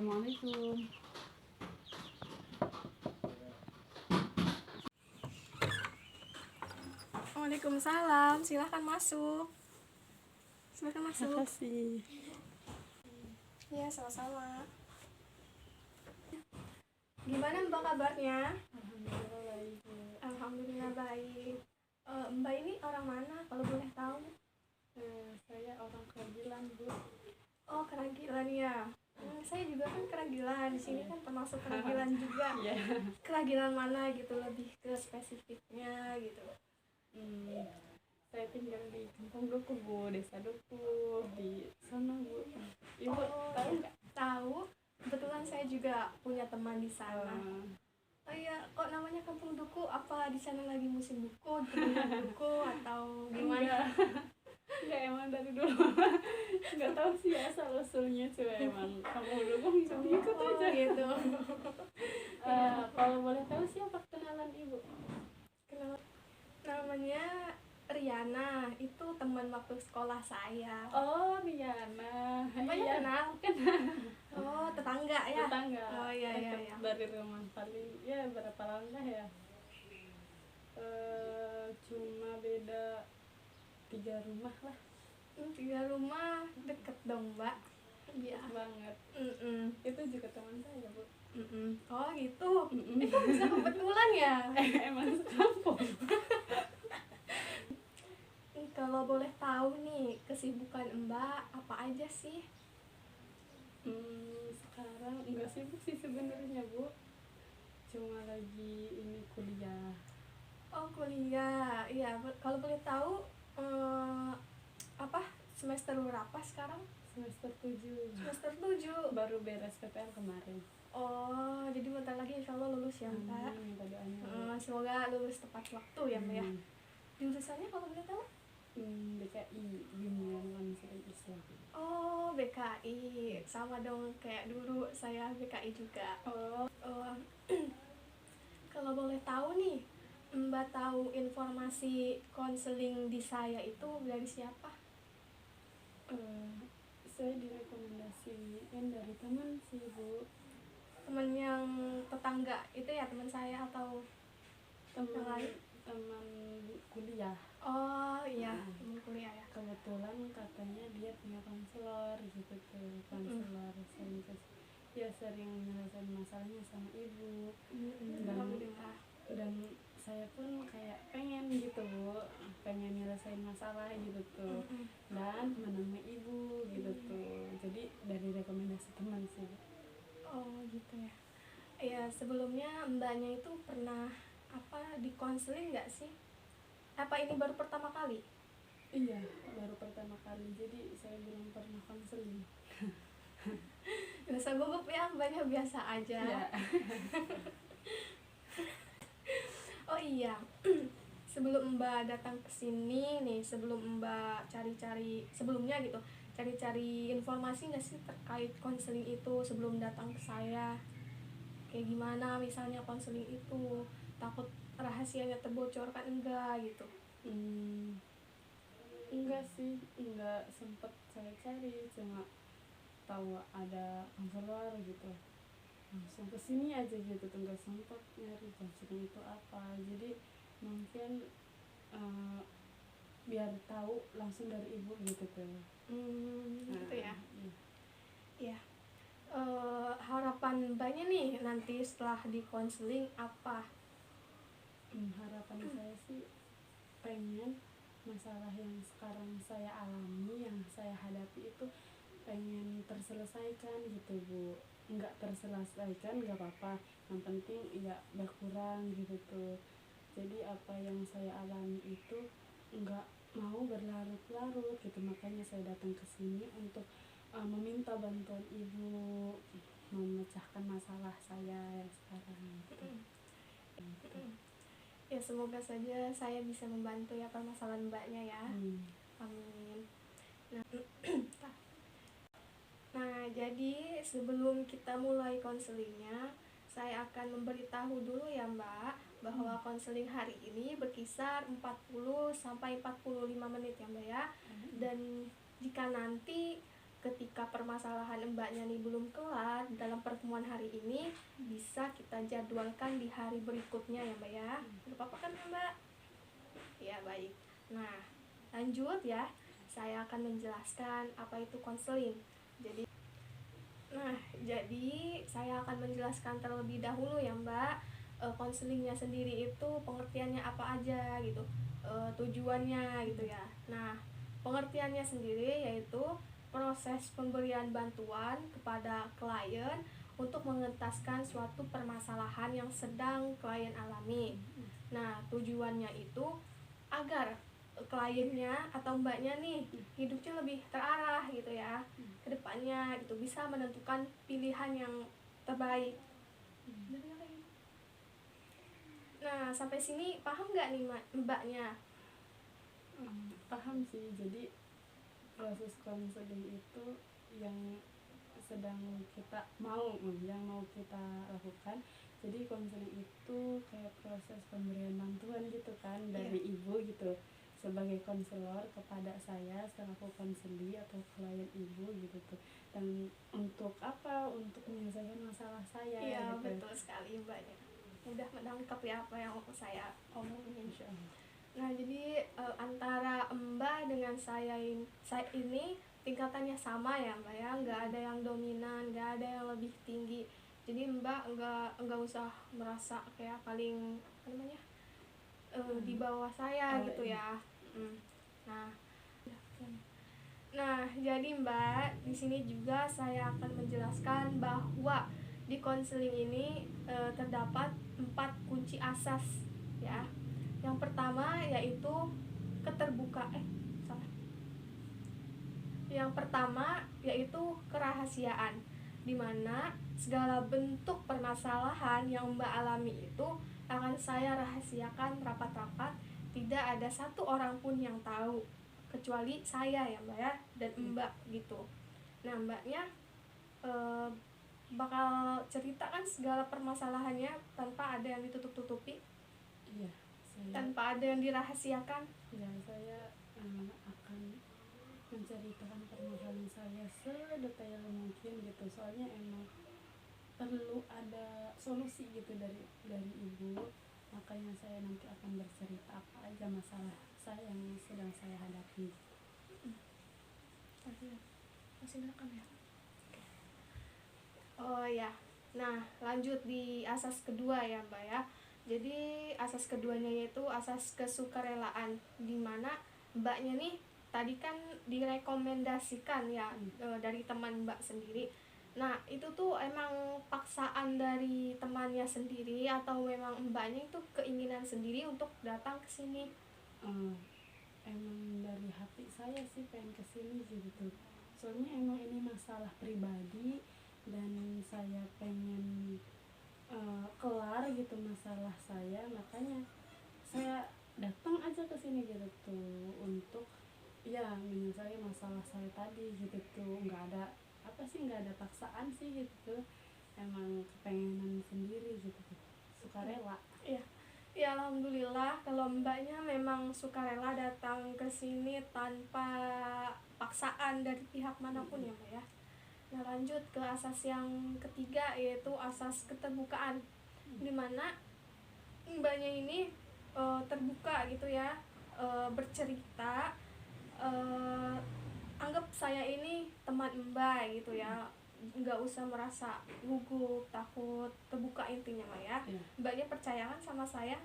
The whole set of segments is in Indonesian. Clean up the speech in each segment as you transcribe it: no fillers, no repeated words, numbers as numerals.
Assalamualaikum. Waalaikumsalam, silahkan masuk. Silahkan masuk. Makasih. Ya, sama-sama. Gimana Mbak kabarnya? Alhamdulillah baik. Alhamdulillah baik. Mbak ini orang mana kalau boleh tahu? Saya orang Keragilan, Bu. Oh, Keragilan ya. Saya juga kan Keragilan. Di sini kan termasuk Keragilan juga. Iya. Keragilan mana gitu, lebih ke spesifiknya gitu. Saya tinggal di Kampung Duku, Bu, Desa Duku di sana, Bu. Ibu tahu nggak? Tahu. Kebetulan saya juga punya teman di sana. Oh iya, kok namanya Kampung Duku? Apa di sana lagi musim duku, duku atau gimana? Enggak, emang dari dulu. Nggak tahu sih asal usulnya, cuma emang Kampung Duku ikut aja. Gitu. Kalau boleh tahu siapa kenalan Ibu? Kenal, namanya Riana, itu teman waktu sekolah saya. Oh, Riana. Iya, kenal? Oh, tetangga ya? Tetangga. Oh iya. Dari rumah paling ya berapa langkah ya? Cuma beda 3 rumah lah. 3 rumah deket dong, Mbak. Iya. Banget. Itu juga teman saya, Bu. Oh gitu. Itu bisa kebetulan ya? Emang sekampung. Kalau boleh tahu nih, kesibukan Mbak apa aja sih? Sekarang enggak sibuk sih sebenarnya, Bu. Cuma lagi ini kuliah. Oh, kuliah. Iya, kalau boleh tahu apa semester berapa sekarang? Semester 7. Semester 7. Baru beres PPL kemarin. Oh, jadi bentar lagi insya Allah lulus ya, Mbak. Minta doanya. Semoga lulus tepat waktu ya, Mbak ya. Jurusannya kalau boleh tahu? BKI, Bimbingan Konseling Islam. Oh, BKI. Sama dong kayak dulu saya BKI juga. Oh. Kalau boleh tahu nih, Mbak tahu informasi konseling di saya itu dari siapa? Saya direkomendasiin dari teman sih, Bu. Temen yang tetangga itu ya, teman saya atau yang lain? Teman kuliah. Oh iya, teman kuliah ya. Kebetulan katanya dia punya konselor gitu tuh, konselor sering menyelesaikan masalahnya sama ibu. Dan saya pun kayak pengen gitu, Bu, pengen nyelesain masalah gitu tuh, dan menemui ibu gitu tuh. Jadi dari rekomendasi teman sih. Oh gitu ya. Ya sebelumnya Mbaknya itu pernah di konseling nggak sih? Apa ini baru pertama kali? Iya, baru pertama kali. Jadi saya belum pernah konseling. Biasa gugup ya, Mbaknya biasa aja. Ya. Oh iya. Sebelum Mbak datang ke sini nih, sebelum Mbak cari-cari sebelumnya gitu, cari-cari informasi nggak sih terkait konseling itu sebelum datang ke saya? Kayak gimana misalnya konseling itu, takut rahasianya terbocorkan enggak gitu? Enggak sih, enggak sempet saya cari, cuma tahu ada konselor gitu, langsung kesini aja gitu tuh, nggak sempet nyari konseling itu apa. Jadi mungkin biar tahu langsung dari ibu gitu tuh. Gitu ya. Iya. Harapan Mbaknya nih nanti setelah di konseling apa? Harapan saya sih pengen masalah yang sekarang saya alami, yang saya hadapi itu pengen terselesaikan gitu, Bu. Nggak terselesaikan nggak apa-apa, yang penting ya berkurang gitu tuh. Jadi apa yang saya alami itu nggak mau berlarut-larut gitu, makanya saya datang ke sini untuk meminta bantuan ibu memecahkan masalah saya yang sekarang gitu. Ya semoga saja saya bisa membantu ya permasalahan Mbaknya ya. Amin. Nah, jadi sebelum kita mulai konselingnya, saya akan memberitahu dulu ya Mbak, bahwa konseling hari ini berkisar 40 sampai 45 menit ya Mbak ya. Dan jika nanti ketika permasalahan mbaknya nih belum kelar dalam pertemuan hari ini, bisa kita jadwalkan di hari berikutnya ya mbak ya. Gak apa-apa kan ya mbak? Ya baik. Nah lanjut ya, saya akan menjelaskan apa itu konseling. Jadi saya akan menjelaskan terlebih dahulu ya mbak, konselingnya sendiri itu pengertiannya apa aja gitu, tujuannya gitu ya. Nah pengertiannya sendiri yaitu proses pemberian bantuan kepada klien untuk mengentaskan suatu permasalahan yang sedang klien alami. Nah tujuannya itu agar kliennya atau mbaknya nih hidupnya lebih terarah gitu ya ke depannya gitu, bisa menentukan pilihan yang terbaik. Nah sampai sini paham nggak nih mbaknya? Paham sih. Jadi proses konseling itu yang yang mau kita lakukan. Jadi konseling itu kayak proses pemberian bantuan gitu kan dari ibu gitu, sebagai konselor kepada saya selaku konseli atau klien ibu gitu tuh. Dan untuk apa? Untuk menyelesaikan masalah saya. Iya gitu. betul sekali mbaknya, udah menangkap ya apa yang mau saya omongin. Insya Allah. Nah jadi antara mbak dengan saya ini tingkatannya sama ya mbak ya, nggak ada yang dominan, nggak ada yang lebih tinggi. Jadi mbak nggak usah merasa kayak paling apa namanya, di bawah saya gitu ya. Nah jadi mbak di sini juga saya akan menjelaskan bahwa di konseling ini terdapat 4 kunci asas ya. Yang pertama yaitu Yang pertama yaitu kerahasiaan, di mana segala bentuk permasalahan yang mbak alami itu akan saya rahasiakan rapat-rapat, tidak ada satu orang pun yang tahu kecuali saya ya mbak ya dan mbak gitu. Nah mbaknya bakal ceritakan segala permasalahannya tanpa ada yang ditutup-tutupi. Iya, tanpa ada yang dirahasiakan. Ya, saya akan menceritakan permasalahan saya sedetail mungkin gitu. Soalnya emang perlu ada solusi gitu dari ibu. Makanya saya nanti akan bercerita apa aja masalah saya yang sedang saya hadapi. Masih rekam ya? Oh ya, nah lanjut di asas kedua ya mbak ya. Jadi asas keduanya yaitu asas kesukarelaan, dimana mbaknya nih tadi kan direkomendasikan ya dari teman mbak sendiri. Nah itu tuh emang paksaan dari temannya sendiri atau memang mbaknya itu keinginan sendiri untuk datang ke sini? Emang dari hati saya sih pengen kesini gitu. Soalnya emang ini masalah pribadi dan saya pengen kelar gitu masalah saya, makanya saya datang aja ke sini gitu tuh untuk ya menyelesaikan masalah saya tadi gitu tuh. Nggak ada paksaan sih gitu tuh, emang kepengenan sendiri gitu tuh, sukarela. Ya alhamdulillah kalau mbaknya memang sukarela datang ke sini tanpa paksaan dari pihak manapun ya mbak ya. Nah lanjut ke asas yang ketiga yaitu asas keterbukaan, dimana mbaknya ini terbuka gitu ya, bercerita, anggap saya ini teman mbak gitu ya, nggak usah merasa gugup, takut, terbuka intinya mbak ya. Mbaknya percaya kan sama saya?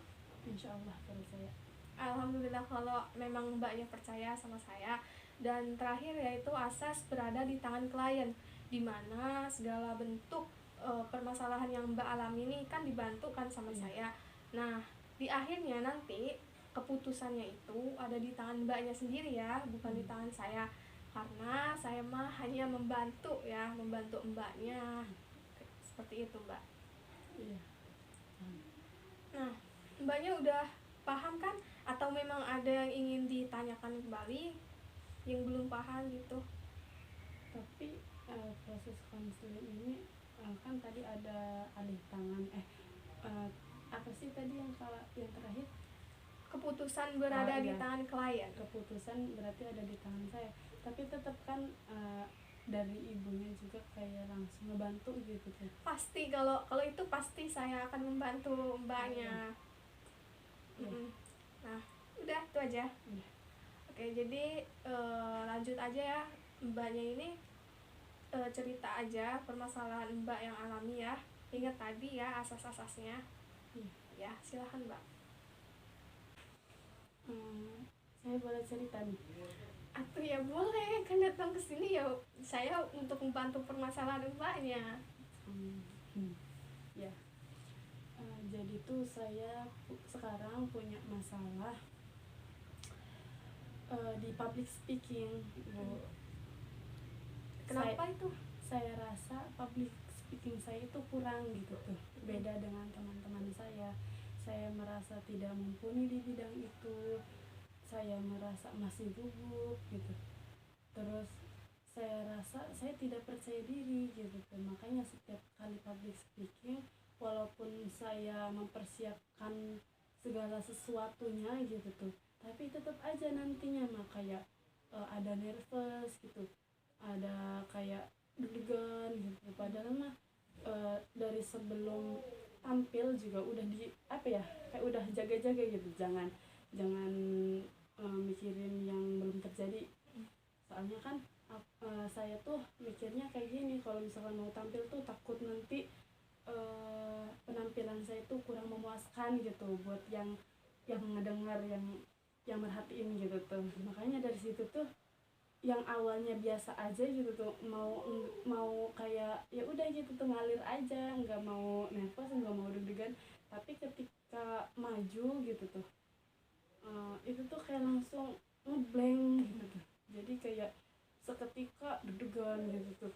Insya Allah percaya. Alhamdulillah kalau memang mbaknya percaya sama saya. Dan terakhir yaitu asas berada di tangan klien, dimana segala bentuk permasalahan yang mbak alami ini kan dibantu kan sama saya. Nah di akhirnya nanti keputusannya itu ada di tangan mbaknya sendiri ya, bukan di tangan saya, karena saya mah hanya membantu ya, membantu mbaknya seperti itu mbak. Iya. Nah mbaknya udah paham kan, atau memang ada yang ingin ditanyakan kembali yang belum paham gitu? Tapi proses konseling ini kan tadi ada alih tangan apa sih tadi yang terakhir? Keputusan berada di tangan klien. Keputusan berarti ada di tangan saya, tapi tetap kan dari ibunya juga kayak langsung ngebantu gitu tuh. Pasti kalau kalau itu pasti saya akan membantu mbaknya. Iya. Mm-mm. Nah, udah itu aja. Iya. Oke, jadi lanjut aja ya, mbaknya ini cerita aja permasalahan mbak yang alami ya. Ingat tadi ya asas-asasnya. Iya. Ya, silahkan mbak. Saya boleh cerita nih. Atau ya boleh, kan datang ke sini ya saya untuk membantu permasalahan mbaknya. Ya. Jadi tuh saya sekarang punya masalah di public speaking, Bu. Kenapa itu? Saya rasa public speaking saya itu kurang gitu tuh, beda dengan teman-teman saya. Saya merasa tidak mumpuni di bidang itu, saya merasa masih gugup gitu. Terus saya rasa saya tidak percaya diri gitu tuh, makanya setiap kali public speaking, walaupun saya mempersiapkan segala sesuatunya gitu tuh, tapi tetap aja nantinya mah kayak ada nervous gitu, ada kayak deg-degan gitu. Padahal mah dari sebelum tampil juga udah di apa ya, kayak udah jaga-jaga gitu, jangan jangan mikirin yang belum terjadi. Soalnya kan saya tuh mikirnya kayak gini, kalau misalkan mau tampil tuh takut nanti penampilan saya tuh kurang memuaskan gitu buat yang ngedengar, yang merhatiin gitu tuh. Makanya dari situ tuh yang awalnya biasa aja gitu tuh, mau kayak ya udah gitu tuh, ngalir aja, nggak mau nervous, nggak mau deg-degan. Tapi ketika maju gitu tuh, itu tuh kayak langsung ngeblank gitu tuh. Jadi kayak seketika deg-degan gitu tuh,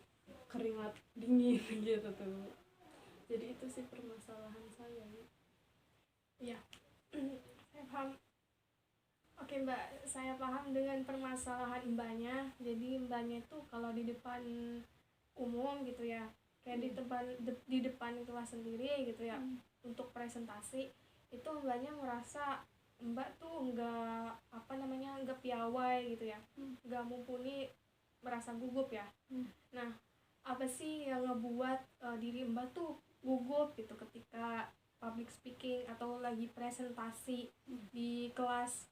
keringat dingin gitu tuh. Jadi itu sih permasalahan saya. Iya. Saya paham. Oke mbak, saya paham dengan permasalahan mbaknya. Jadi mbaknya itu kalau di depan umum gitu ya, kayak di depan kelas sendiri gitu ya, untuk presentasi itu mbaknya merasa mbak tuh nggak piawai gitu ya, nggak mumpuni, merasa gugup ya. Nah, apa sih yang ngebuat diri mbak tuh gugup gitu ketika public speaking atau lagi presentasi di kelas?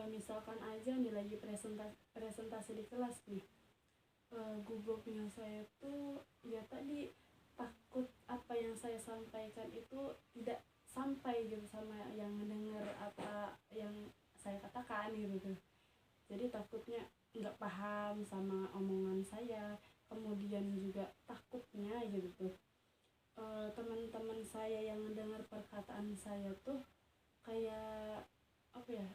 Misalkan aja nih lagi presentasi di kelas nih, gugupnya saya tuh ya tadi, takut apa yang saya sampaikan itu tidak sampai gitu sama yang mendengar apa yang saya katakan gitu tuh. Jadi takutnya nggak paham sama omongan saya, kemudian juga takutnya gitu tuh teman-teman saya yang mendengar perkataan saya tuh kayak apa ya,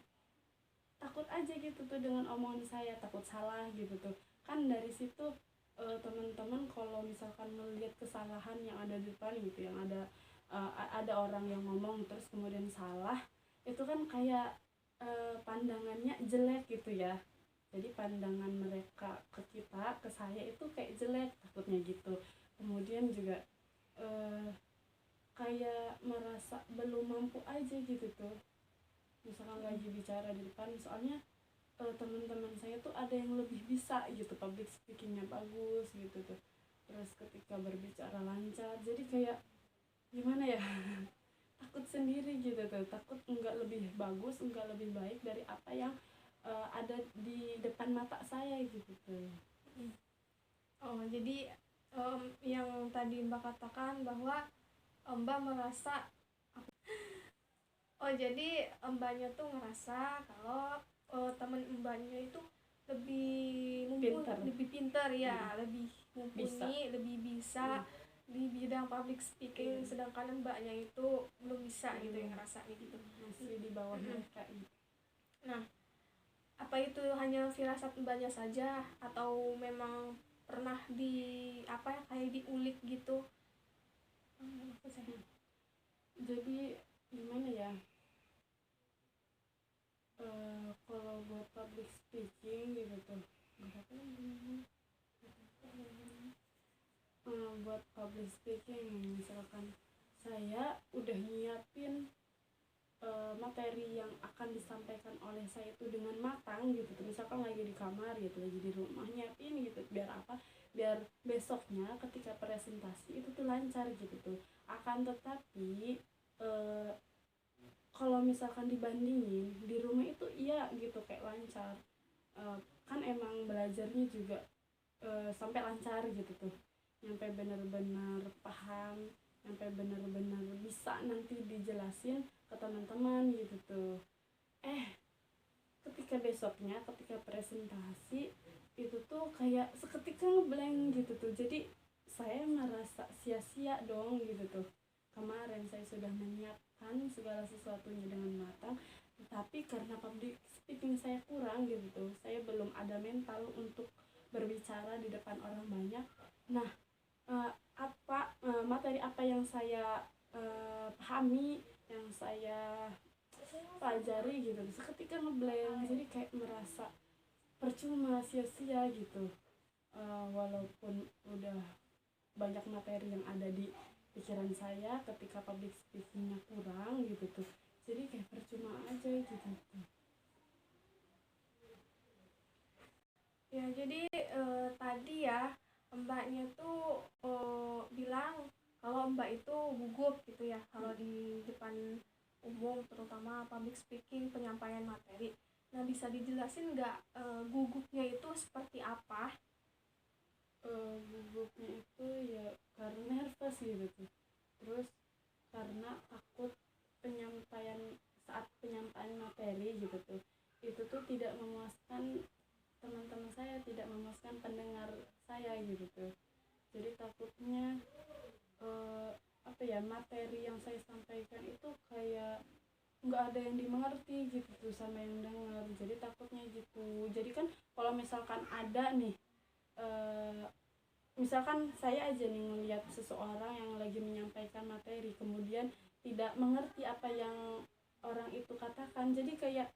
takut aja gitu tuh dengan omongan saya, takut salah gitu tuh. Kan dari situ teman-teman kalau misalkan melihat kesalahan yang ada di depan gitu, yang ada orang yang ngomong terus kemudian salah, itu kan kayak pandangannya jelek gitu ya. Jadi pandangan mereka ke kita, ke saya itu kayak jelek, takutnya gitu. Kemudian juga kayak merasa belum mampu aja gitu tuh, misalkan lagi bicara di depan. Soalnya teman-teman saya tuh ada yang lebih bisa gitu, public speakingnya bagus gitu tuh, terus ketika berbicara lancar. Jadi kayak gimana ya, takut sendiri gitu tuh, takut enggak lebih bagus, enggak lebih baik dari apa yang ada di depan mata saya gitu tuh. Oh, jadi yang tadi mbak katakan bahwa mbak merasa jadi mbaknya tuh ngerasa kalau teman mbaknya itu lebih pintar ya, lebih mumpuni, lebih bisa di bidang public speaking, sedangkan mbaknya itu belum bisa gitu, yang ngerasa gitu, masih di bawah mereka gitu. Nah, apa itu hanya firasat mbaknya saja atau memang pernah kayak diulik gitu? Jadi gimana ya, kalau buat public speaking gitu tuh, buat public speaking misalkan saya udah nyiapin materi yang akan disampaikan oleh saya itu dengan matang gitu tuh, misalkan lagi di kamar gitu, lagi di rumah nyiapin gitu, biar apa, biar besoknya ketika presentasi itu tuh lancar gitu tuh. Akan tetapi eh, kalau misalkan dibandingin di rumah itu iya gitu kayak lancar. Kan emang belajarnya juga sampai lancar gitu tuh, sampai benar-benar paham, sampai benar-benar bisa nanti dijelasin ke teman-teman gitu tuh. Ketika besoknya ketika presentasi itu tuh kayak seketika ngeblank gitu tuh, jadi saya merasa sia-sia dong gitu tuh. Kemarin saya sudah menyiapkan segala sesuatunya dengan matang, tetapi karena public speaking saya kurang gitu tuh, saya belum ada mental untuk berbicara di depan orang banyak. Nah, materi apa yang saya pahami, yang saya pelajari gitu seketika ngeblank, jadi kayak merasa percuma, sia-sia gitu. Walaupun udah banyak materi yang ada di pikiran saya, ketika public speakingnya kurang gitu tuh, jadi kayak percuma aja gitu tuh. Ya, jadi tadi ya mbaknya tuh bilang kalau mbak itu gugup gitu ya kalau di depan umum, terutama public speaking, penyampaian materi. Nah, bisa dijelasin nggak gugupnya itu seperti apa? Gugupnya itu ya karena nervous gitu tuh, terus karena takut penyampaian, saat penyampaian materi gitu tuh, itu tuh tidak memuaskan teman-teman saya, tidak memuaskan pendengar saya gitu tuh. Jadi takutnya apa ya, materi yang saya sampaikan itu kayak nggak ada yang dimengerti gitu tuh sama yang dengar, jadi takutnya gitu. Jadi kan kalau misalkan ada nih, misalkan saya aja nih ngelihat seseorang yang lagi menyampaikan materi kemudian tidak mengerti apa yang orang itu katakan, jadi kayak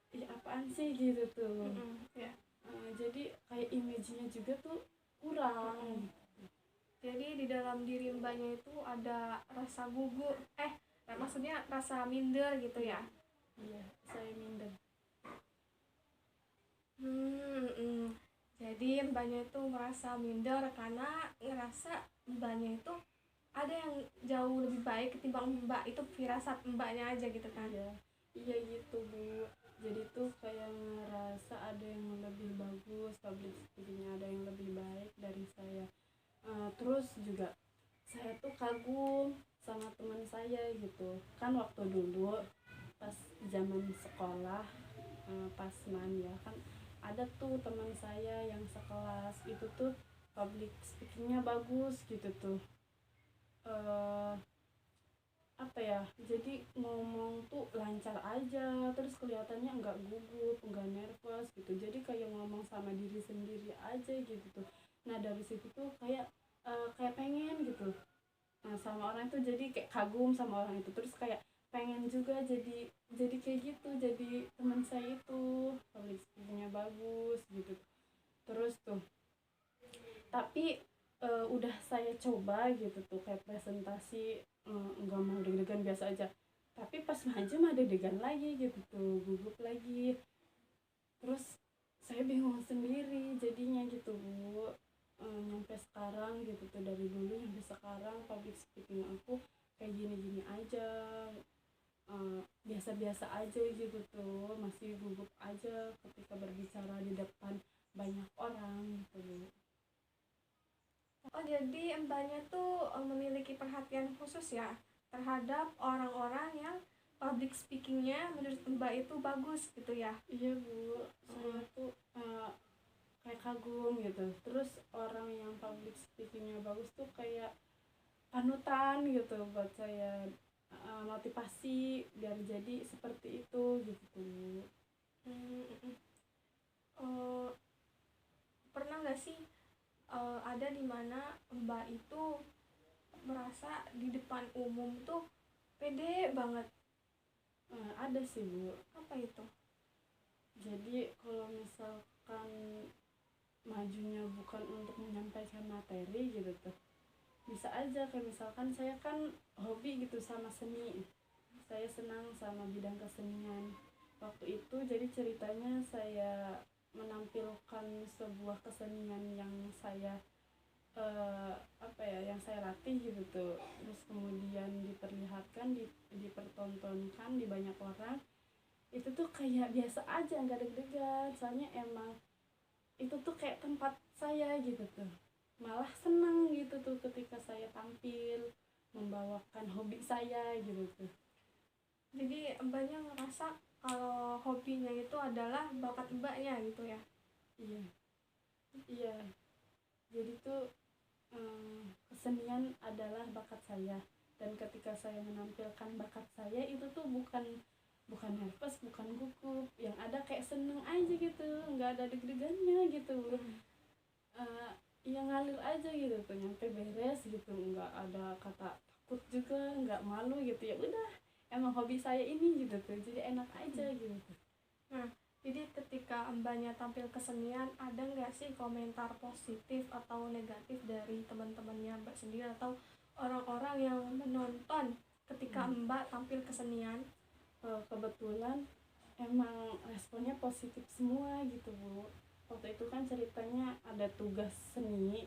ya apaan sih gitu tuh. Ya. Jadi kayak image-nya juga tuh kurang. Jadi di dalam diri mbaknya itu ada rasa gugup, maksudnya rasa minder gitu ya? Iya, saya minder. Jadi mbaknya itu merasa minder karena ngerasa mbaknya itu ada yang jauh lebih baik ketimbang mbak, itu firasat mbaknya aja gitu kan? Iya gitu Bu, jadi tuh kayak ngerasa ada yang lebih bagus public speakingnya, ada yang lebih baik dari saya. Terus juga saya tuh kagum sama teman saya gitu kan, waktu dulu pas zaman sekolah, pas ya kan ada tuh teman saya yang sekelas itu tuh public speakingnya bagus gitu tuh. Apa ya, jadi ngomong tuh lancar aja, terus kelihatannya nggak gugup, nggak nervous gitu, jadi kayak ngomong sama diri sendiri aja gitu tuh. Nah dari situ tuh kayak pengen gitu, nah sama orang itu, jadi kayak kagum sama orang itu, terus kayak pengen juga jadi kayak gitu, jadi teman saya itu public speakingnya bagus gitu. Terus tuh tapi udah saya coba gitu tuh kayak presentasi, nggak mau deg-degan, biasa aja, tapi pas maju mah deg-degan lagi gitu tuh, gugup lagi. Terus saya bingung sendiri jadinya gitu Bu. Nyampe sekarang gitu tuh, dari dulu sampai sekarang public speaking aku kayak gini-gini aja, biasa-biasa aja gitu tuh, masih gugup aja ketika berbicara di depan banyak orang gitu Bu. Oh, jadi mbaknya tuh memiliki perhatian khusus ya terhadap orang-orang yang public speakingnya menurut mbak itu bagus gitu ya? Iya Bu, saya tuh kayak kagum gitu. Terus orang yang public speakingnya bagus tuh kayak panutan gitu buat saya, motivasi biar jadi seperti itu gitu. Pernah nggak sih ada di mana mbak itu merasa di depan umum tuh pede banget? Ada sih Bu. Apa itu? Jadi kalau misalkan majunya bukan untuk menyampaikan materi gitu tuh, bisa aja kayak misalkan saya kan hobi gitu sama seni, saya senang sama bidang kesenian. Waktu itu jadi ceritanya saya menampilkan sebuah kesenian yang saya yang saya latih gitu tuh, terus kemudian diperlihatkan, dipertontonkan di banyak orang. Itu tuh kayak biasa aja, nggak deg-degan, soalnya emang itu tuh kayak tempat saya gitu tuh. Malah senang gitu tuh ketika saya tampil membawakan hobi saya gitu tuh. Jadi mbaknya ngerasa kalau hobinya itu adalah bakat mbaknya gitu ya? Iya, iya, jadi tuh kesenian adalah bakat saya, dan ketika saya menampilkan bakat saya itu tuh bukan nervous, bukan gugup, yang ada kayak seneng aja gitu, nggak ada deg-degannya gitu. uh, Ya ngalir aja gitu tuh, nyampe beres gitu, nggak ada kata takut juga, nggak malu gitu, ya udah emang hobi saya ini gitu tuh, jadi enak aja gitu tuh. Nah, jadi ketika mbaknya tampil kesenian, ada nggak sih komentar positif atau negatif dari teman-temannya mbak sendiri atau orang-orang yang menonton ketika mbak tampil kesenian? Kebetulan emang responnya positif semua gitu Bu. Waktu itu kan ceritanya ada tugas seni,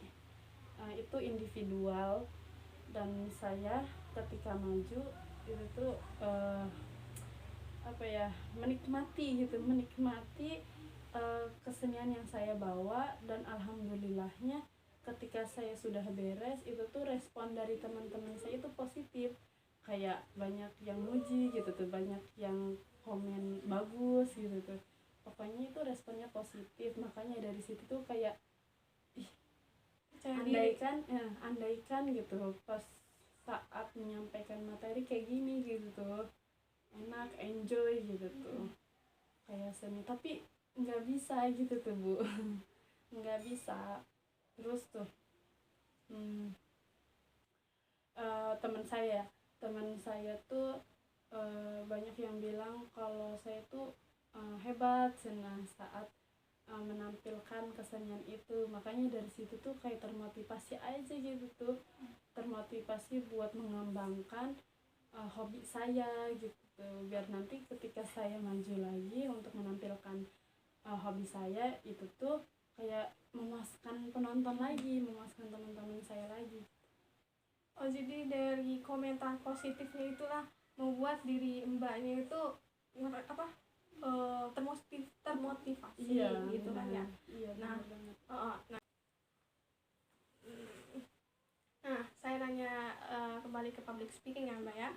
itu individual, dan saya ketika maju itu tuh menikmati kesenian yang saya bawa, dan alhamdulillahnya ketika saya sudah beres itu tuh respon dari teman-teman saya itu positif, kayak banyak yang muji gitu tuh, banyak yang komen bagus gitu tuh, pokoknya itu responnya positif. Makanya dari situ tuh kayak andaikan gitu pas saat menyampaikan materi kayak gini gitu tuh, enak, enjoy gitu tuh, kayak seni, tapi nggak bisa gitu tuh Bu. Nggak bisa. Terus tuh teman saya tuh banyak yang bilang kalau saya tuh hebat senang saat menampilkan kesenian itu. Makanya dari situ tuh kayak termotivasi aja gitu tuh, termotivasi buat mengembangkan hobi saya gitu tuh, biar nanti ketika saya maju lagi untuk menampilkan hobi saya itu tuh kayak memuaskan penonton lagi, memuaskan teman-teman saya lagi. Oh, jadi dari komentar positifnya itulah membuat diri mbaknya itu termotivasi Iya, gitu kan ya. Iya, Nah, banget. Nah, saya nanya kembali ke public speaking ya mbak ya.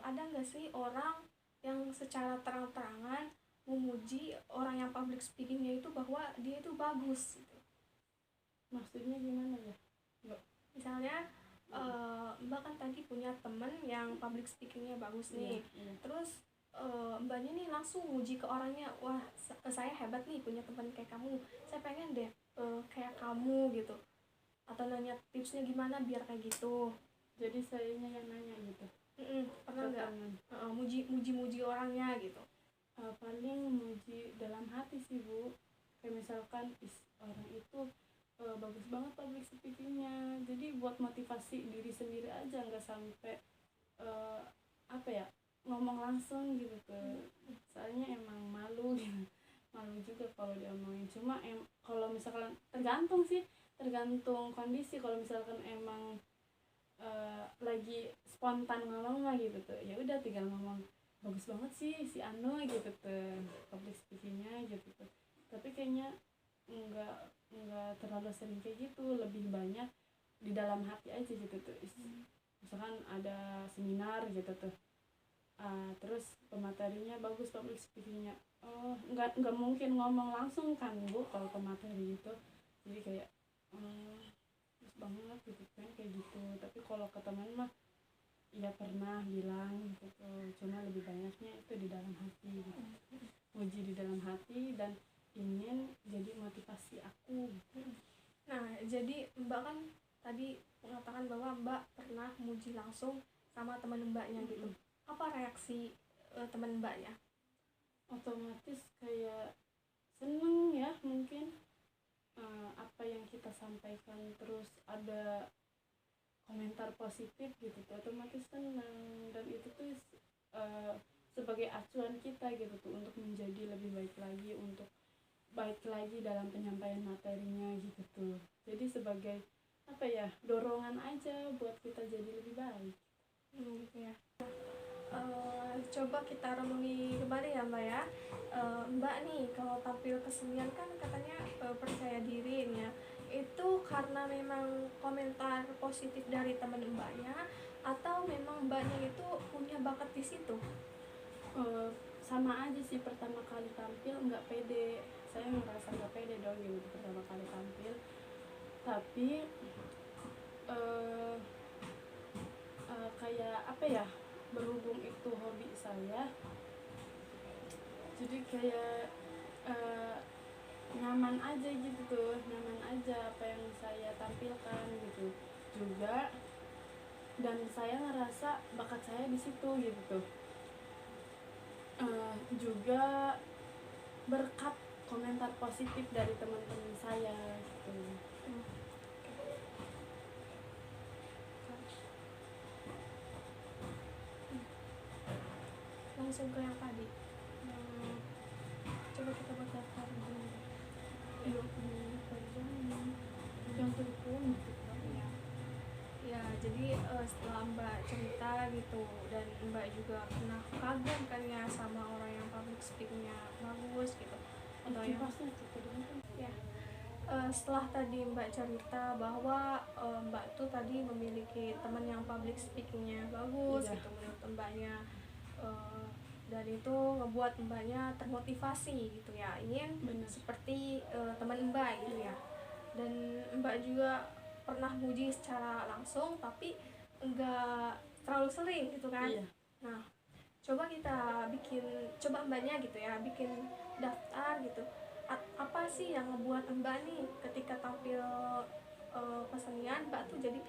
Ada nggak sih orang yang secara terang-terangan memuji orang yang public speakingnya itu bahwa dia itu bagus gitu? Maksudnya gimana ya? Misalnya mbak kan tadi punya temen yang public speakingnya bagus nih, iya. Terus mbaknya nih langsung muji ke orangnya, wah saya hebat nih punya teman kayak kamu, saya pengen deh kayak kamu gitu, atau nanya tipsnya gimana biar kayak gitu. Jadi sayanya yang nanya gitu. Pernah nggak muji orangnya gitu? Paling muji dalam hati sih Bu, kayak misalkan orang itu bagus banget public speakingnya, jadi buat motivasi diri sendiri aja, nggak sampai ngomong langsung gitu tuh, soalnya emang malu gitu. Malu juga kalau diomongin. Cuma kalau misalkan tergantung kondisi. Kalau misalkan emang lagi spontan ngomong lah gitu tuh, ya udah tinggal ngomong bagus banget sih si Anu gitu tuh public speakingnya gitu tuh. Tapi kayaknya nggak terlalu sering kayak gitu, lebih banyak di dalam hati aja gitu tuh. Misalkan ada seminar gitu tuh, terus pematerinya bagus public speakingnya, nggak mungkin ngomong langsung kan Bu kalau pemateri itu, jadi kayak bagus banget gitu kan, kayak gitu. Tapi kalau ke teman mah ya pernah bilang gitu, cuma lebih banyaknya itu di dalam hati gitu, muji di dalam hati dan ingin jadi motivasi aku. Nah, jadi mbak kan tadi mengatakan bahwa mbak pernah muji langsung sama teman mbaknya gitu. Apa reaksi teman mbaknya? Otomatis kayak seneng ya, mungkin apa yang kita sampaikan terus ada komentar positif gitu tuh, otomatis seneng. Dan itu tuh eh, sebagai acuan kita gitu tuh untuk menjadi lebih baik lagi, untuk baik lagi dalam penyampaian materinya gitu tuh. Jadi sebagai apa ya, dorongan aja buat kita jadi lebih baik. Gitu ya. Coba kita renungi kembali ya Mbak ya. Mbak nih kalau tampil kesenian kan katanya percaya diri nih ya. Itu karena memang komentar positif dari teman Mbaknya atau memang Mbaknya itu punya bakat di situ? Sama aja sih, pertama kali tampil nggak pede, saya merasa nggak pede dong gitu pertama kali tampil. Tapi eh, kayak apa ya, berhubung itu hobi saya, jadi kayak eh, nyaman aja gitu tuh, nyaman aja apa yang saya tampilkan gitu juga, dan saya ngerasa bakat saya di situ gitu tuh. Juga berkat komentar positif dari teman-teman saya gitu. Langsung ke yang tadi. Coba kita buat daftar dulu. Yang telepon gitu kan. Ya, jadi setelah Mbak cerita gitu dan Mbak juga pernah kagum kan ya sama orang yang public speakingnya bagus gitu atau yang ya. Setelah tadi Mbak cerita bahwa Mbak tuh tadi memiliki teman yang public speakingnya bagus gitu menurut Mbaknya, dan itu ngebuat Mbaknya termotivasi gitu ya, ingin seperti teman Mbak gitu ya. Dan Mbak juga pernah muji secara langsung tapi enggak terlalu sering gitu kan. Nah, coba Mbaknya gitu ya bikin daftar gitu, apa sih yang ngebuat Mbak nih ketika tampil kesenian Mbak tuh jadi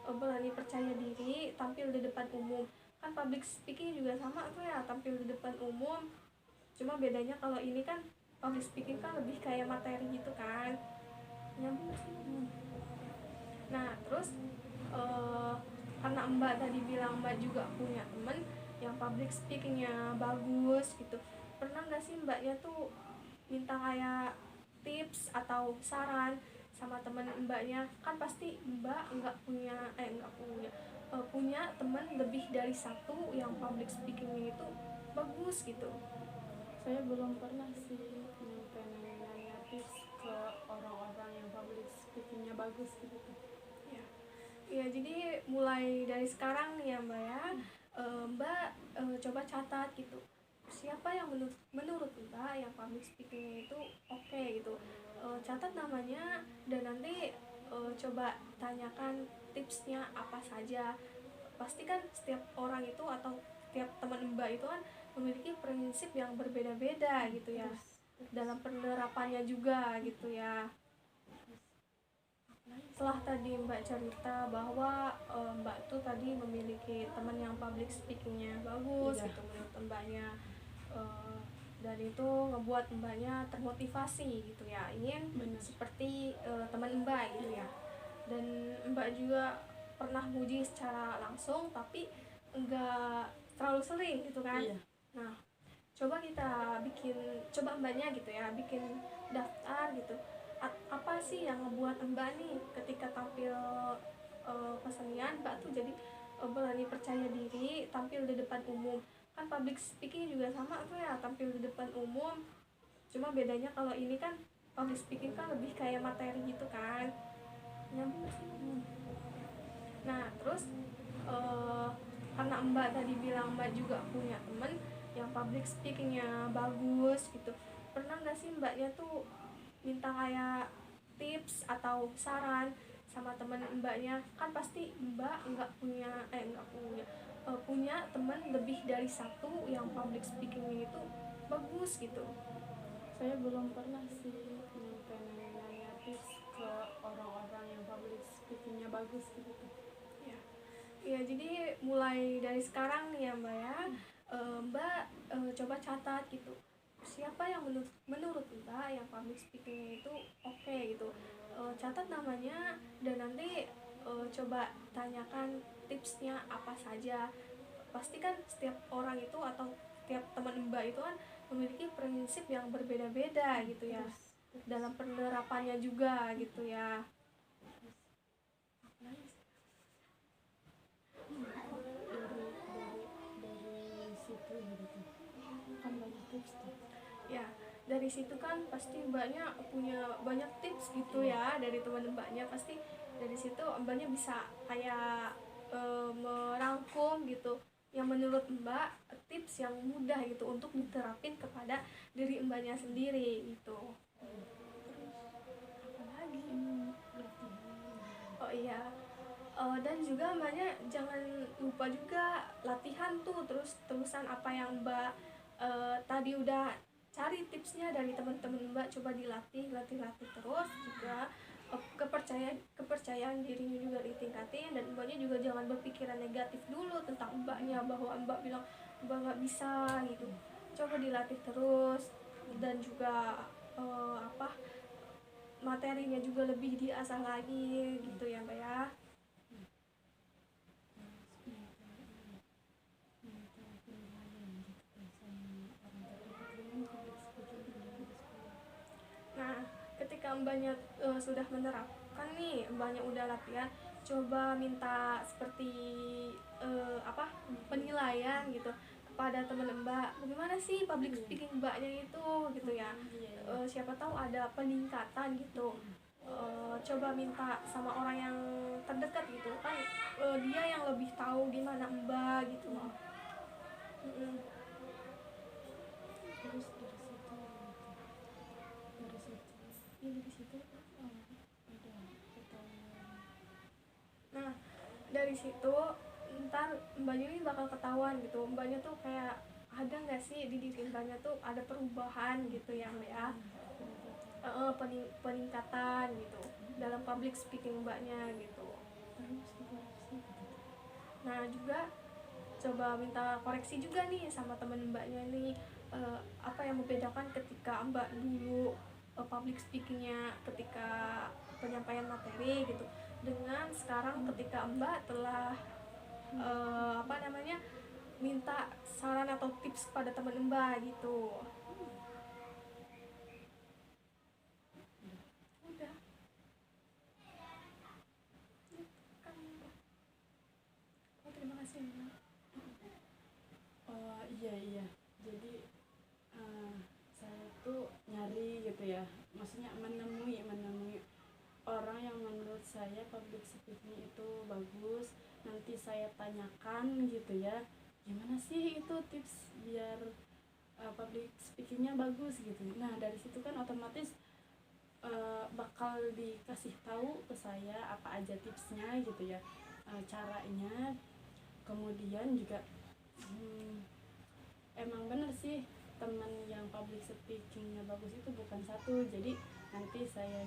berani percaya diri tampil di depan umum. Kan public speaking juga sama tuh ya, tampil di depan umum, cuma bedanya kalau ini kan public speaking kan lebih kayak materi gitu kan, nyambung sih. Nah terus karena Mbak tadi bilang Mbak juga punya temen yang public speakingnya bagus gitu, pernah nggak sih Mbaknya tuh minta kayak tips atau saran sama temen Mbaknya? Kan pasti Mbak punya temen lebih dari satu yang public speakingnya itu bagus gitu. Saya belum pernah sih nyampe nanya tips ke orang-orang yang public speakingnya bagus gitu. Ya, jadi mulai dari sekarang nih ya Mbak ya, Mbak coba catat gitu, siapa yang menurut Mbak yang public speaking itu oke gitu. Catat namanya dan nanti coba tanyakan tipsnya apa saja. Pasti kan setiap orang itu atau setiap teman Mbak itu kan memiliki prinsip yang berbeda-beda gitu ya, dalam penerapannya juga gitu ya. Setelah tadi Mbak cerita bahwa Mbak tuh tadi memiliki teman yang public speakingnya bagus gitu menurut Mbaknya, dan itu ngebuat Mbaknya termotivasi gitu ya, ingin seperti teman Mbak gitu ya. Dan Mbak juga pernah muji secara langsung tapi enggak terlalu sering gitu kan. Nah, coba Mbaknya gitu ya bikin daftar gitu, apa sih yang ngebuat Mbak nih ketika tampil kesenian Mbak tuh jadi berani percaya diri tampil di depan umum. Kan public speaking juga sama tuh ya, tampil di depan umum, cuma bedanya kalau ini kan public speaking kan lebih kayak materi gitu kan, nyambung sih. Nah terus karena Mbak tadi bilang Mbak juga punya temen yang public speakingnya bagus gitu, pernah nggak sih Mbaknya tuh minta kayak tips atau saran sama temen Mbaknya? Kan pasti Mbak punya temen lebih dari satu yang public speakingnya itu bagus gitu. Saya belum pernah sih nyampe nanya tips ke orang-orang yang public speakingnya bagus gitu. Ya, jadi mulai dari sekarang nih ya Mbak ya, Mbak coba catat gitu, siapa yang menurut Mbak yang public speakingnya itu oke gitu. Catat namanya dan nanti coba tanyakan tipsnya apa saja. pasti kan setiap orang itu atau setiap teman Mbak itu kan memiliki prinsip yang berbeda-beda gitu ya, dalam penerapannya juga gitu ya. Dari situ gitu kan banyak tips tuh. Ya, dari situ kan pasti Mbaknya punya banyak tips gitu ya, dari teman Mbaknya pasti dari situ Mbaknya bisa kayak merangkum gitu yang menurut Mbak tips yang mudah gitu untuk diterapin kepada diri Mbaknya sendiri gitu. Apa lagi? Oh iya, dan juga Mbaknya jangan lupa juga latihan tuh terus-terusan apa yang Mbak tadi udah cari tipsnya dari teman-teman Mbak, coba latih terus juga. Kepercayaan dirinya juga ditingkatin, dan Mbaknya juga jangan berpikiran negatif dulu tentang Mbaknya, bahwa Mbak bilang Mbak nggak bisa gitu. Coba dilatih terus, dan juga apa, materinya juga lebih diasah lagi gitu ya Mbak ya. Nah, ketika Mbaknya sudah menerapkan nih, Mbaknya udah latihan, coba minta seperti apa, penilaian gitu kepada teman Mbak. Bagaimana sih public speaking Mbaknya itu gitu ya. Siapa tahu ada peningkatan gitu. Coba minta sama orang yang terdekat gitu kan, dia yang lebih tahu gimana Mbak gitu loh. Terus dari situ ada ketahuan. Nah, dari situ ntar Mbaknya ini bakal ketahuan gitu, Mbaknya tuh kayak ada nggak sih di diri Mbaknya tuh ada perubahan gitu ya Mbak ya. Peningkatan gitu dalam public speaking Mbaknya gitu. Nah juga coba minta koreksi juga nih sama temen Mbaknya nih, apa yang membedakan ketika Mbak dulu public speakingnya ketika penyampaian materi gitu, dengan sekarang ketika Mbak telah apa namanya, minta saran atau tips pada teman Mbak gitu. Udah kan. Oh, terima kasih Mbak. Oh iya, jadi saya tuh nyari gitu ya, maksudnya menemui orang yang menurut saya public speaking itu bagus. Nanti saya tanyakan gitu ya, gimana sih itu tips biar public speakingnya bagus gitu. Nah dari situ kan otomatis bakal dikasih tahu ke saya apa aja tipsnya gitu ya, caranya. Kemudian juga emang bener sih, teman yang public speakingnya bagus itu bukan satu. Jadi nanti saya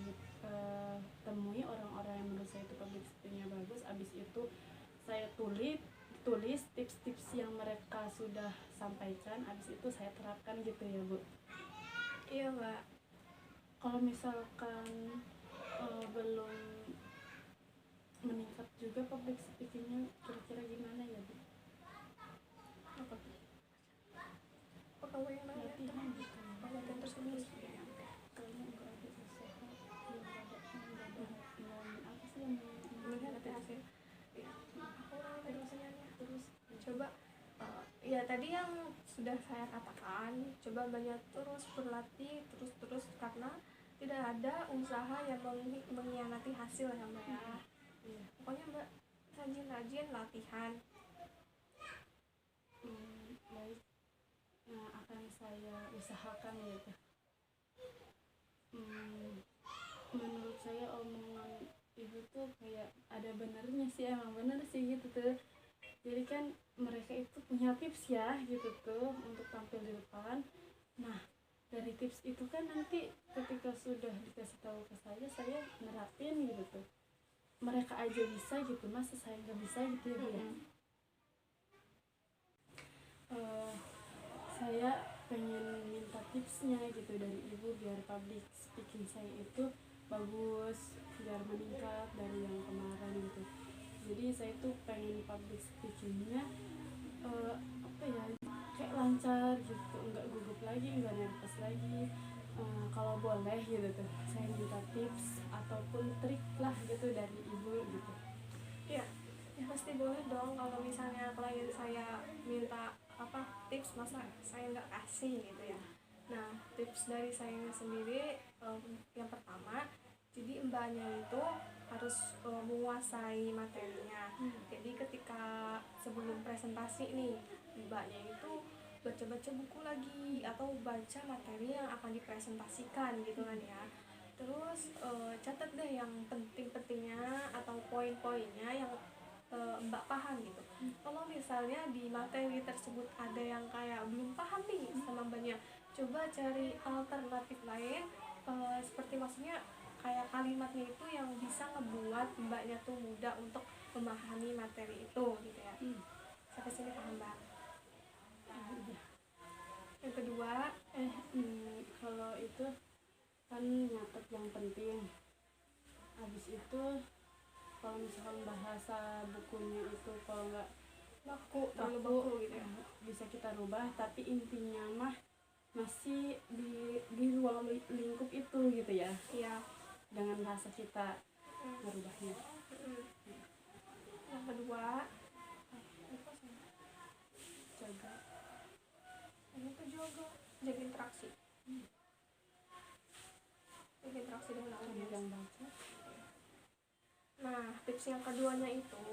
temui orang-orang yang menurut saya itu public speakingnya bagus, abis itu saya tulis tips-tips yang mereka sudah sampaikan, abis itu saya terapkan gitu ya Bu. Iya Mbak. Kalau misalkan belum meningkat juga public speakingnya, kira-kira gimana ya Bu? Apa tuh? Kamu yang nanya Latihan gitu. latihan terus Kayaknya nggak ada usaha yang apa sih yang melihat hasil. Aku terus coba ya tadi yang sudah saya katakan, coba banyak terus berlatih terus karena tidak ada usaha yang mengkhianati hasil ya Mbak ya. Pokoknya Mbak rajin latihan. Baik, akan saya usahakan gitu. Menurut saya omongan ibu tuh kayak ada benernya sih, emang bener sih gitu tuh. Jadi kan mereka itu punya tips ya gitu tuh untuk tampil di depan. Nah dari tips itu kan nanti ketika sudah dikasih tahu ke saya nerapin gitu tuh. Mereka aja bisa gitu, masa saya nggak bisa gitu ya Bu ya. Saya pengen minta tipsnya gitu dari ibu biar public speaking saya itu bagus, biar meningkat dari yang kemarin gitu. Jadi saya tuh pengen public speakingnya apa ya, kayak lancar gitu, nggak gugup lagi, nggak nervous lagi. Kalau boleh gitu tuh saya minta tips ataupun trik lah gitu dari ibu gitu. Ya, ya pasti boleh dong. Kalau misalnya klien saya minta apa tips, masa saya nggak kasih gitu ya. Nah, tips dari saya sendiri, yang pertama, jadi mbaknya itu harus menguasai materinya. Jadi ketika sebelum presentasi nih, mbaknya itu baca-baca buku lagi atau baca materi yang akan dipresentasikan gitu kan ya. Terus catat deh yang penting-pentingnya atau poin-poinnya yang mbak paham gitu. Kalau misalnya di materi tersebut ada yang kayak belum paham nih sama mbaknya, coba cari alternatif lain, seperti maksudnya kayak kalimatnya itu yang bisa ngebuat mbaknya tuh mudah untuk memahami materi itu gitu ya. Sampai sini paham mbak? Udah. Yang kedua, Kalau itu kan nyatet yang penting, habis itu kalau misalkan bahasa bukunya itu kalau nggak terlalu baku baku gitu ya. bisa kita rubah, tapi intinya mah masih di ruang lingkup itu gitu ya, Iya. dengan bahasa kita merubahnya. Yang kedua, Jaga ini tuh jaga interaksi. Jaga interaksi dengan audiens. yang baca. Nah, tips yang keduanya itu,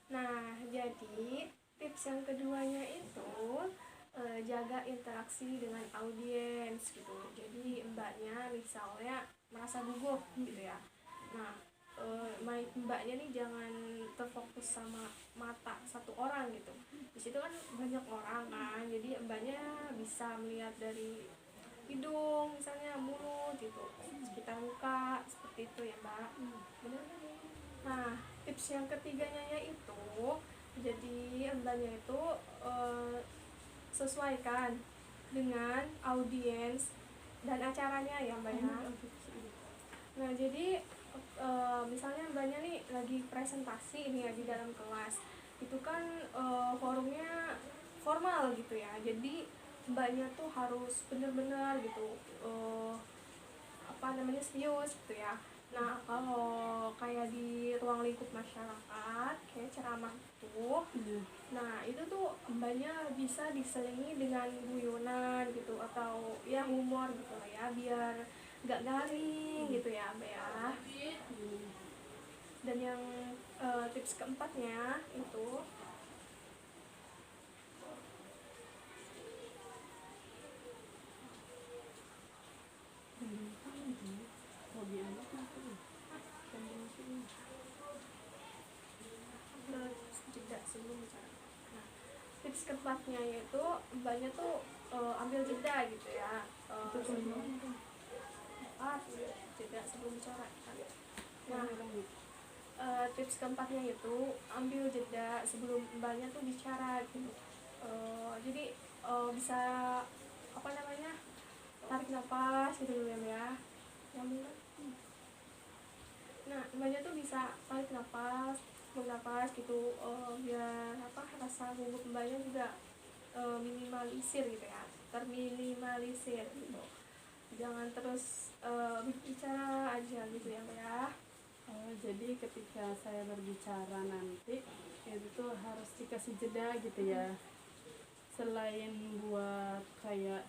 nah jadi tips yang keduanya itu jaga interaksi dengan audiens gitu. Jadi mbaknya misalnya merasa gugup gitu ya. Nah, mbaknya nih jangan terfokus sama mata satu orang gitu. Di situ kan banyak orang kan, jadi mbaknya bisa melihat dari hidung misalnya, mulut gitu, sekitar muka, seperti itu ya mbak. Benar. Nah, tips yang ketiganya yaitu jadi mbaknya itu sesuaikan dengan audiens dan acaranya ya mbak ya. Nah jadi misalnya mbaknya nih lagi presentasi ini ya di dalam kelas, itu kan forumnya formal gitu ya, jadi mbaknya tuh harus bener-bener gitu serius gitu ya. Nah kalau kayak di ruang lingkup masyarakat kayak ceramah tuh, nah itu tuh mbaknya bisa diselingi dengan guyonan gitu atau ya humor gitu lah ya, biar nggak garing gitu ya mbak ya. Dan yang tips keempatnya itu hobi anak jeda sebelum bicara. Nah, tips keempatnya yaitu mbaknya tuh ambil jeda gitu ya, jeda sebelum bicara. Nah, tips keempatnya itu ambil jeda sebelum mbaknya tuh bicara gitu. Jadi bisa apa namanya, tarik nafas gitu dulu ya. Nah mbaknya tuh bisa tarik nafas, bernafas gitu, biar apa rasa gugup mbaknya juga minimalisir gitu ya, terminimalisir gitu. Jangan terus bicara aja gitu ya mbak ya. Jadi ketika saya berbicara nanti itu harus dikasih jeda gitu ya, selain buat kayak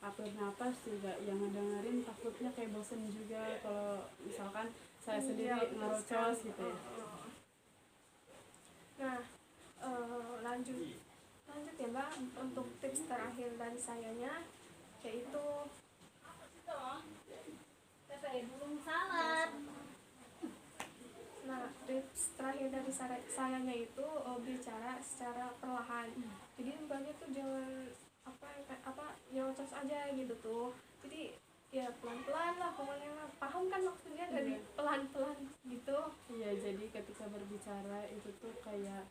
atur napas juga yang ngedengerin takutnya kayak bosen juga kalau misalkan saya sendiri ngerocos gitu ya. Nah lanjut ya mbak, untuk tips terakhir dari sayanya yaitu belum salat. Nah, tips terakhir dari sayanya itu bicara secara perlahan. Jadi mbaknya tuh jangan nyocos aja gitu tuh. Jadi ya pelan-pelan lah pokoknya. Paham kan maksudnya dari pelan-pelan gitu? Iya, jadi ketika berbicara itu tuh kayak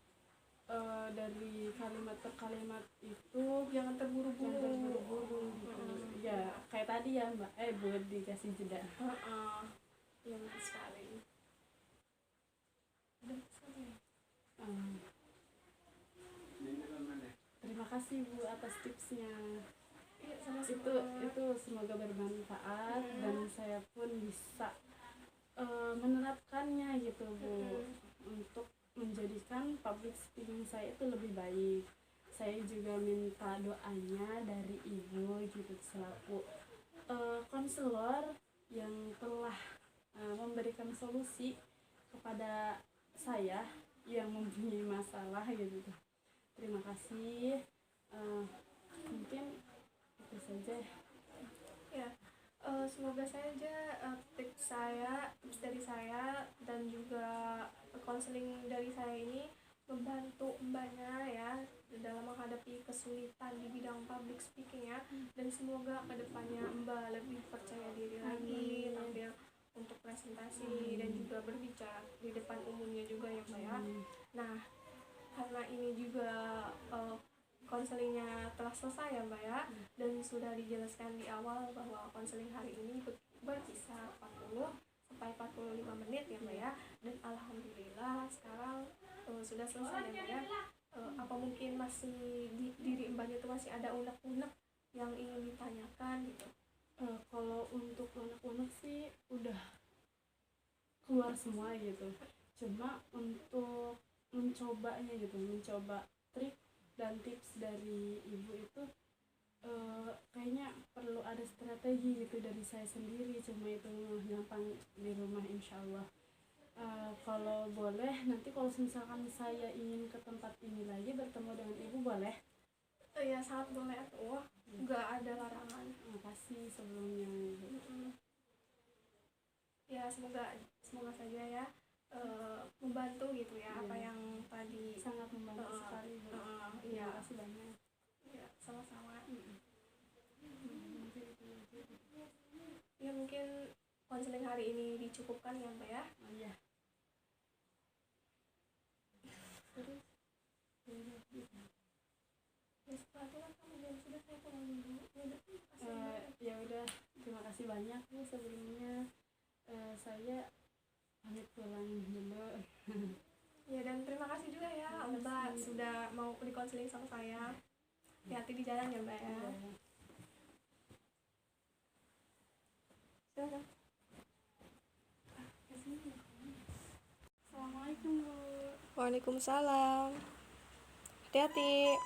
dari kalimat ke kalimat itu jangan terburu-buru gitu. Ya kayak tadi ya mbak, buat dikasih jeda. Iya betul sekali. kasih Bu atas tipsnya. Iya, sama-sama. Itu semoga bermanfaat dan saya pun bisa menerapkannya gitu Bu, untuk menjadikan public speaking saya itu lebih baik. Saya juga minta doanya dari ibu gitu selaku konselor yang telah memberikan solusi kepada saya yang mempunyai masalah gitu. Terima kasih. Mungkin itu saja. Ya, semoga saja tips dari saya dan juga konseling dari saya ini membantu mbaknya ya dalam menghadapi kesulitan di bidang public speaking ya, dan semoga kedepannya mbak lebih percaya diri lagi tampil untuk presentasi dan juga berbicara di depan umumnya juga ya mbak ya. Nah, karena ini juga konselingnya telah selesai ya mbak ya, dan sudah dijelaskan di awal bahwa konseling hari ini berkisar 40 sampai 45 menit ya mbak ya, dan alhamdulillah sekarang sudah selesai ya mbak ya. Apa mungkin masih di diri mbaknya itu masih ada unek-unek yang ingin ditanyakan gitu? Kalau untuk unek-unek sih udah keluar semua gitu, cuma untuk mencoba trik dan tips dari ibu itu kayaknya perlu ada strategi gitu dari saya sendiri, cuma itu gampang di rumah insya Allah. Kalau boleh nanti kalau misalkan saya ingin ke tempat ini lagi bertemu dengan ibu boleh? Ya sangat boleh tuh, nggak ada larangan. Terima kasih sebelumnya ibu. Ya semoga saja ya membantu gitu ya, apa yang tadi sangat membantu sekali Bu. Iya, Terima kasih banyak. Ya sama-sama. Ya mungkin konseling hari ini dicukupkan ya mbak ya. Iya. Terus ya setelah itu kamu jam sudah saya pulang dulu ya udah, terima kasih banyak Bu sebelumnya. Saya pamit pulang dulu. Ya, dan terima kasih juga ya mbak sudah mau dikonseling sama saya. Hati-hati di jalan ya mbak ya. Silakan. Assalamualaikum Bu. Waalaikumsalam. Hati-hati.